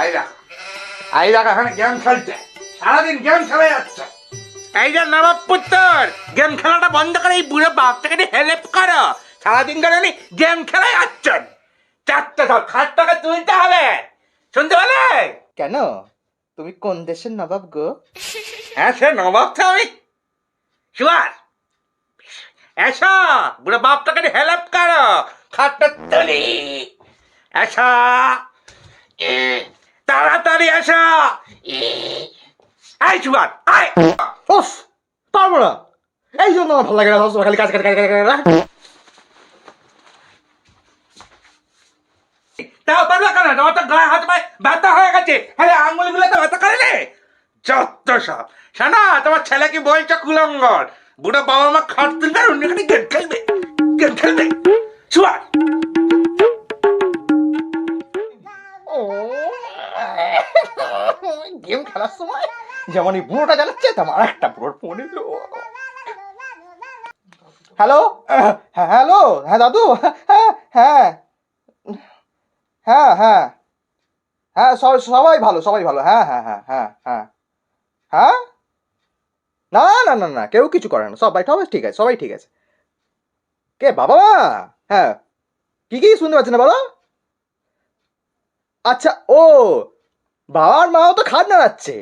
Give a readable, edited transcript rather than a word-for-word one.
এই দেখ এখানে গেম খেলছে, সারাদিন গেম খেলে যাচ্ছে। এই যে নবাব পুত্তর, গেম খেলাটা বন্ধ করে এই বুড়ো বাপটাকে হেল্প করো। সারাদিন ধরে উনি গেম খেলে যাচ্ছেন। চারটে সব খাটটাকে তুলতে হবে, শুনতে পেলে? কেন, তুমি কোন দেশের নবাব গো? হ্যাঁ, সে নবাব তো আমি। শুয়ার, এসো বুড়ো বাপটাকে হেল্প করো, খাটটা তুলি। এসো, তাড়াতাড়ি এসো। এই শুয়ার, আয়। উফ, পারবো না, এই জন্য আমার ভালো লাগে না, সবসময় খালি কাজ কাজ কাজ কাজ কাজ। তাও পারবে কেন? তোমার তো গায়ে হাত পায়ে ব্যথা হয়ে গেছে, হ্যাঁ আঙুলগুলো তো ব্যথা করে। যত সব শোনা, তোমার ছেলে কি বলছে কুলঙ্গর? বুড়ো বাবা মা খাট তুলবে আর অন্য এখানে গেম খেলবে, গেম খেলবে। শুয়ার, গেম খেলার সময় যেমন এই বুড়োটা জ্বালাচ্ছে, তেমন আর একটা বুড়োর ফোন এলো। হ্যালো, হ্যালো, হ্যাঁ দাদু, হ্যাঁ হ্যাঁ হ্যাঁ হ্যাঁ হ্যাঁ, সবাই ভালো, সবাই ভালো, হ্যাঁ হ্যাঁ হ্যাঁ হ্যাঁ হ্যাঁ হ্যাঁ। না না না না, কেউ কিছু করে না, সবাই সবাই ঠিক আছে, সবাই ঠিক আছে। কে, বাবা মা? হ্যাঁ, কি কি শুনতে পাচ্ছেন না বলো? আচ্ছা, ও বাবার মাও তো খাট নাড়াচ্ছে।